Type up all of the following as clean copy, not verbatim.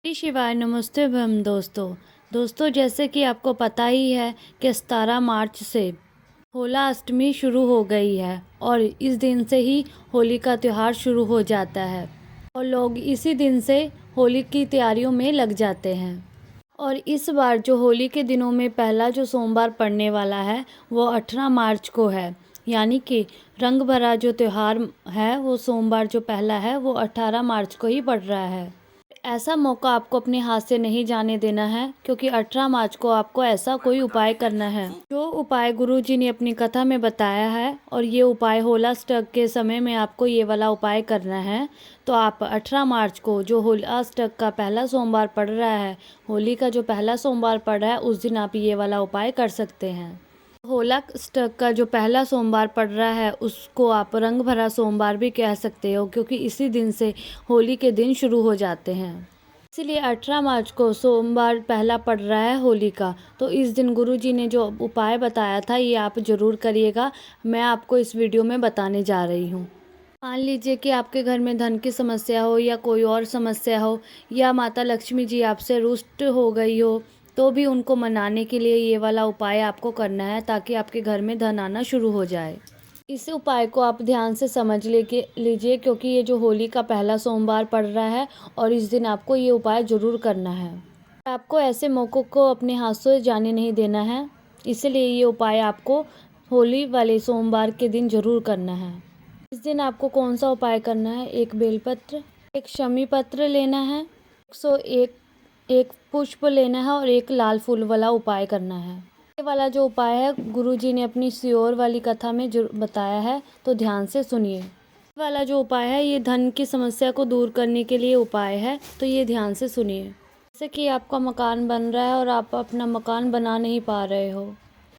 श्री शिवाय नमस्ते भम दोस्तों जैसे कि आपको पता ही है कि 17 मार्च से होला अष्टमी शुरू हो गई है और इस दिन से ही होली का त्यौहार शुरू हो जाता है और लोग इसी दिन से होली की तैयारियों में लग जाते हैं। और इस बार जो होली के दिनों में पहला जो सोमवार पड़ने वाला है वो 18 मार्च को है, यानी कि रंग भरा जो त्यौहार है वो सोमवार जो पहला है वो 18 मार्च को ही पड़ रहा है। ऐसा मौका आपको अपने हाथ से नहीं जाने देना है, क्योंकि 18 मार्च को आपको ऐसा कोई उपाय करना है जो उपाय गुरुजी ने अपनी कथा में बताया है। और ये उपाय होलाष्टक के समय में आपको ये वाला उपाय करना है। तो आप 18 मार्च को जो होलाष्टक का पहला सोमवार पड़ रहा है, होली का जो पहला सोमवार पड़ रहा है, उस दिन आप ये वाला उपाय कर सकते हैं। होलाष्टक का जो पहला सोमवार पड़ रहा है उसको आप रंग भरा सोमवार भी कह सकते हो, क्योंकि इसी दिन से होली के दिन शुरू हो जाते हैं। इसीलिए 18 मार्च को सोमवार पहला पड़ रहा है होली का। तो इस दिन गुरुजी ने जो उपाय बताया था ये आप ज़रूर करिएगा। मैं आपको इस वीडियो में बताने जा रही हूँ। मान लीजिए कि आपके घर में धन की समस्या हो या कोई और समस्या हो, या माता लक्ष्मी जी आपसे रुष्ट हो गई हो, तो भी उनको मनाने के लिए ये वाला उपाय आपको करना है, ताकि आपके घर में धन आना शुरू हो जाए। इस उपाय को आप ध्यान से समझ लीजिए, क्योंकि ये जो होली का पहला सोमवार पड़ रहा है और इस दिन आपको ये उपाय ज़रूर करना है। आपको ऐसे मौक़ों को अपने हाथ से जाने नहीं देना है, इसलिए ये उपाय आपको होली वाले सोमवार के दिन ज़रूर करना है। इस दिन आपको कौन सा उपाय करना है? एक बेलपत्र, एक शमी पत्र लेना है, 101 एक पुष्प लेना है और एक लाल फूल वाला उपाय करना है। ये वाला जो उपाय है गुरुजी ने अपनी सियोर वाली कथा में जो बताया है, तो ध्यान से सुनिए। ये वाला जो उपाय है ये धन की समस्या को दूर करने के लिए उपाय है, तो ये ध्यान से सुनिए। जैसे कि आपका मकान बन रहा है और आप अपना मकान बना नहीं पा रहे हो,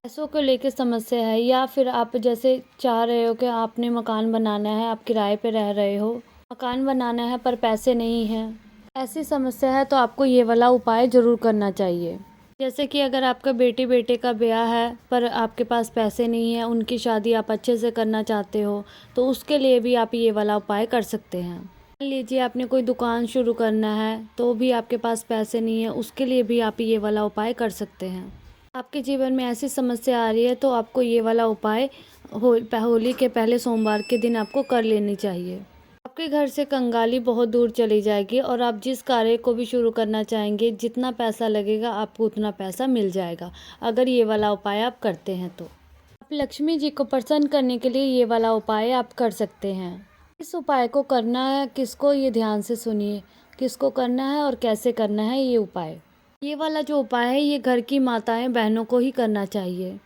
पैसों को लेकर समस्या है, या फिर आप जैसे चाह रहे हो कि आपने मकान बनाना है, आप किराए पे रह रहे हो, मकान बनाना है पर पैसे नहीं हैं, ऐसी समस्या है तो आपको ये वाला उपाय ज़रूर करना चाहिए। जैसे कि अगर आपका बेटे का ब्याह है पर आपके पास पैसे नहीं है, उनकी शादी आप अच्छे से करना चाहते हो, तो उसके लिए भी आप ये वाला उपाय कर सकते हैं। मान लीजिए आपने कोई दुकान शुरू करना है तो भी आपके पास पैसे नहीं है, उसके लिए भी आप ये वाला उपाय कर सकते हैं। आपके जीवन में ऐसी समस्या आ रही है तो आपको ये वाला उपाय होली के पहले सोमवार के दिन आपको कर लेनी चाहिए। आपके घर से कंगाली बहुत दूर चली जाएगी और आप जिस कार्य को भी शुरू करना चाहेंगे, जितना पैसा लगेगा आपको उतना पैसा मिल जाएगा, अगर ये वाला उपाय आप करते हैं तो। आप लक्ष्मी जी को प्रसन्न करने के लिए ये वाला उपाय आप कर सकते हैं। इस उपाय को करना है किसको, ये ध्यान से सुनिए, किसको करना है और कैसे करना है ये उपाय। ये वाला जो उपाय है ये घर की माताएं बहनों को ही करना चाहिए,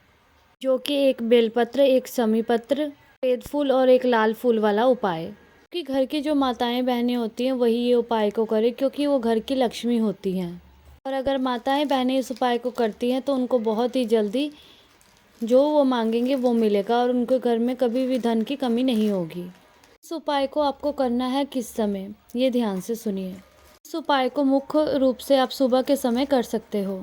जो कि एक बेलपत्र, एक शमी पत्र, सफेद फूल और एक लाल फूल वाला उपाय। कि घर की जो माताएं बहनें होती हैं वही ये उपाय को करें, क्योंकि वो घर की लक्ष्मी होती हैं। और अगर माताएं बहनें इस उपाय को करती हैं तो उनको बहुत ही जल्दी जो वो मांगेंगे वो मिलेगा और उनके घर में कभी भी धन की कमी नहीं होगी। इस उपाय को आपको करना है किस समय, ये ध्यान से सुनिए। इस उपाय को मुख्य रूप से आप सुबह के समय कर सकते हो।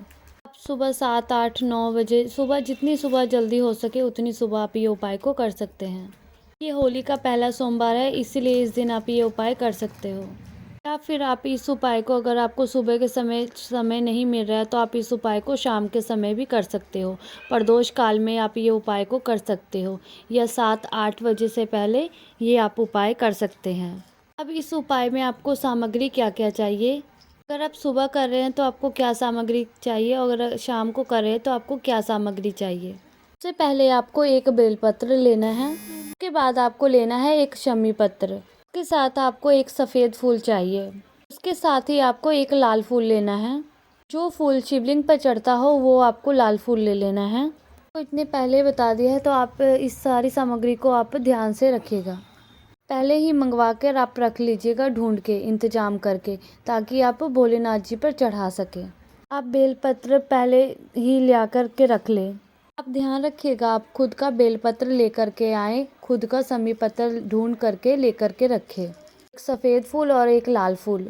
आप सुबह 7, 8, 9 बजे, सुबह जितनी सुबह जल्दी हो सके उतनी सुबह आप ये उपाय को कर सकते हैं। ये होली का पहला सोमवार है, इसीलिए इस दिन आप ये उपाय कर सकते हो। या फिर आप इस उपाय को, अगर आपको सुबह के समय नहीं मिल रहा है तो आप इस उपाय को शाम के समय भी कर सकते हो। प्रदोष काल में आप ये उपाय को कर सकते हो, या 7-8 बजे से पहले ये आप उपाय कर सकते हैं। अब इस उपाय में आपको सामग्री क्या क्या चाहिए। अगर आप सुबह कर रहे हैं तो आपको क्या सामग्री चाहिए, और अगर शाम को कर रहे हैं तो आपको क्या सामग्री चाहिए। सबसे पहले आपको एक बेलपत्र लेना है, उसके बाद आपको लेना है एक शमी पत्र, उसके साथ आपको एक सफ़ेद फूल चाहिए, उसके साथ ही आपको एक लाल फूल लेना है। जो फूल शिवलिंग पर चढ़ता हो वो आपको लाल फूल ले लेना है। तो इतने पहले बता दिया है, तो आप इस सारी सामग्री को आप ध्यान से रखिएगा, पहले ही मंगवा कर आप रख लीजिएगा, ढूंढ के इंतजाम करके, ताकि आप भोलेनाथ जी पर चढ़ा सकें। आप बेलपत्र पहले ही लिया कर के रख लें। आप ध्यान रखिएगा, आप खुद का बेलपत्र लेकर के आए, खुद का शमी पत्र ढूंढ करके लेकर के रखें, एक सफ़ेद फूल और एक लाल फूल।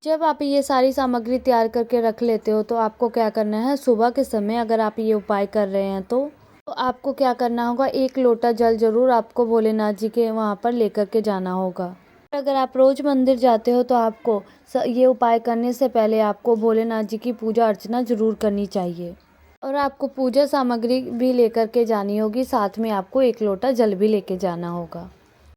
जब आप ये सारी सामग्री तैयार करके रख लेते हो तो आपको क्या करना है, सुबह के समय अगर आप ये उपाय कर रहे हैं तो आपको क्या करना होगा, 1 लोटा जल जरूर आपको भोलेनाथ जी के वहाँ पर लेकर के जाना होगा। अगर आप रोज़ मंदिर जाते हो तो आपको ये उपाय करने से पहले आपको भोलेनाथ जी की पूजा अर्चना ज़रूर करनी चाहिए। और आपको पूजा सामग्री भी लेकर के जानी होगी, साथ में आपको 1 लोटा जल भी लेके जाना होगा।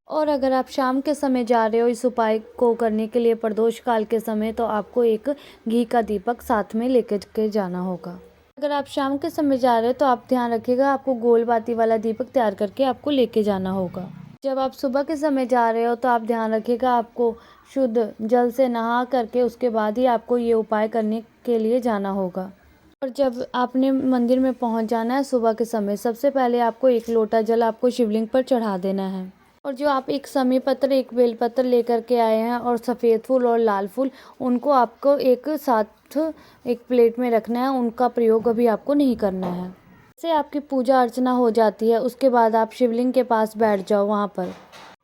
और अगर आप शाम के समय जा रहे हो इस उपाय को करने के लिए प्रदोष काल के समय, तो आपको एक घी का दीपक साथ में लेकर के जाना होगा। अगर आप शाम के समय जा रहे हो तो आप ध्यान रखिएगा, आपको गोल बाती वाला दीपक तैयार करके आपको लेके जाना होगा। जब आप सुबह के समय जा रहे हो तो आप ध्यान रखिएगा, आपको शुद्ध जल से नहा करके उसके बाद ही आपको ये उपाय करने के लिए जाना होगा। और जब आपने मंदिर में पहुंच जाना है सुबह के समय, सबसे पहले आपको 1 लोटा जल आपको शिवलिंग पर चढ़ा देना है। और जो आप एक समी पत्र, एक बेलपत्र लेकर के आए हैं और सफ़ेद फूल और लाल फूल, उनको आपको एक साथ एक प्लेट में रखना है, उनका प्रयोग अभी आपको नहीं करना है। से आपकी पूजा अर्चना हो जाती है, उसके बाद आप शिवलिंग के पास बैठ जाओ वहाँ पर।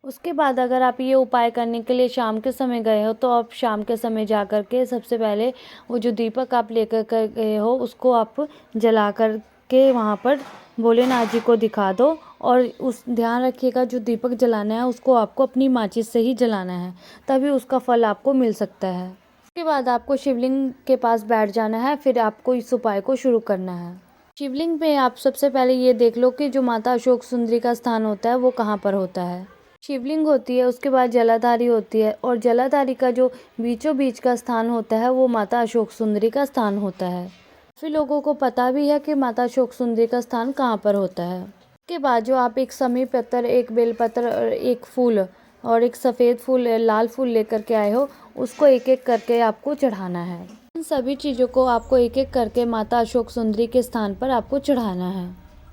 उसके बाद अगर आप ये उपाय करने के लिए शाम के समय गए हो तो आप शाम के समय जा कर के सबसे पहले वो जो दीपक आप लेकर कर गए हो उसको आप जला कर के वहाँ पर भोलेनाथ जी को दिखा दो। और उस ध्यान रखिएगा, जो दीपक जलाना है उसको आपको अपनी माचिस से ही जलाना है, तभी उसका फल आपको मिल सकता है। उसके बाद आपको शिवलिंग के पास बैठ जाना है, फिर आपको इस उपाय को शुरू करना है। शिवलिंग पे आप सबसे पहले ये देख लो कि जो माता अशोक सुंदरी का स्थान होता है वो कहाँ पर होता है। शिवलिंग होती है, उसके बाद जलाधारी होती है, और जलाधारी का जो बीचों बीच का स्थान होता है वो माता अशोक सुंदरी का स्थान होता है। काफ़ी लोगों को पता भी है कि माता अशोक सुंदरी का स्थान कहाँ पर होता है। उसके बाद जो आप एक समी पत्तर, एक बेलपत्र और एक फूल और एक सफ़ेद फूल, लाल फूल लेकर के आए हो, उसको एक एक करके आपको चढ़ाना है। इन सभी चीज़ों को आपको एक एक करके माता अशोक सुंदरी के स्थान पर आपको चढ़ाना है।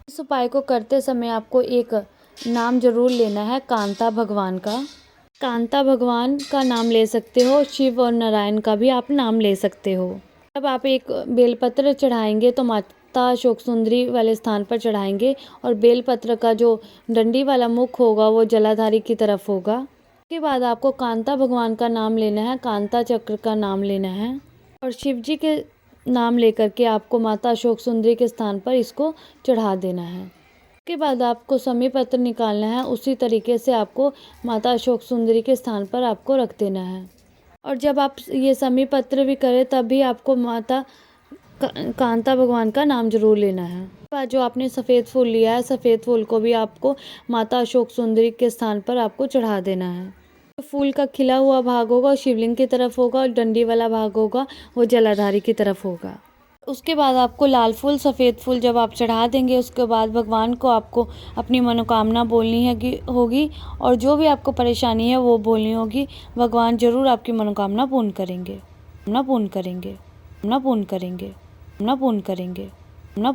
इस उपाय को करते समय आपको एक नाम जरूर लेना है, कांता भगवान का। कांता भगवान का नाम ले सकते हो, शिव और नारायण का भी आप नाम ले सकते हो। जब आप एक बेलपत्र चढ़ाएंगे तो माता अशोक सुंदरी वाले स्थान पर चढ़ाएंगे, और बेलपत्र का जो डंडी वाला मुख होगा वो जलाधारी की तरफ होगा। उसके बाद आपको कांता भगवान का नाम लेना है, कांता चक्र का नाम लेना है, और शिव जी के नाम लेकर के आपको माता अशोक सुंदरी के स्थान पर इसको चढ़ा देना है। उसके बाद आपको समी पत्र निकालना है, उसी तरीके से आपको माता अशोक सुंदरी के स्थान पर आपको रख देना है। और जब आप ये समी पत्र भी करें तब भी आपको माता कांता भगवान का नाम जरूर लेना है। उसके बाद जो आपने सफ़ेद फूल लिया है, सफ़ेद फूल को भी आपको माता अशोक सुंदरी के स्थान पर आपको चढ़ा देना है। फूल का खिला हुआ भाग होगा शिवलिंग की तरफ होगा, और डंडी वाला भाग होगा वो जलाधारी की तरफ होगा। उसके बाद आपको लाल फूल, सफ़ेद फूल जब आप चढ़ा देंगे, उसके बाद भगवान को आपको अपनी मनोकामना बोलनी है होगी, और जो भी आपको परेशानी है वो बोलनी होगी। भगवान ज़रूर आपकी मनोकामना पूर्ण करेंगे, पूर्ण करेंगे, पूर्ण करेंगे, पूर्ण करेंगे, पूर्ण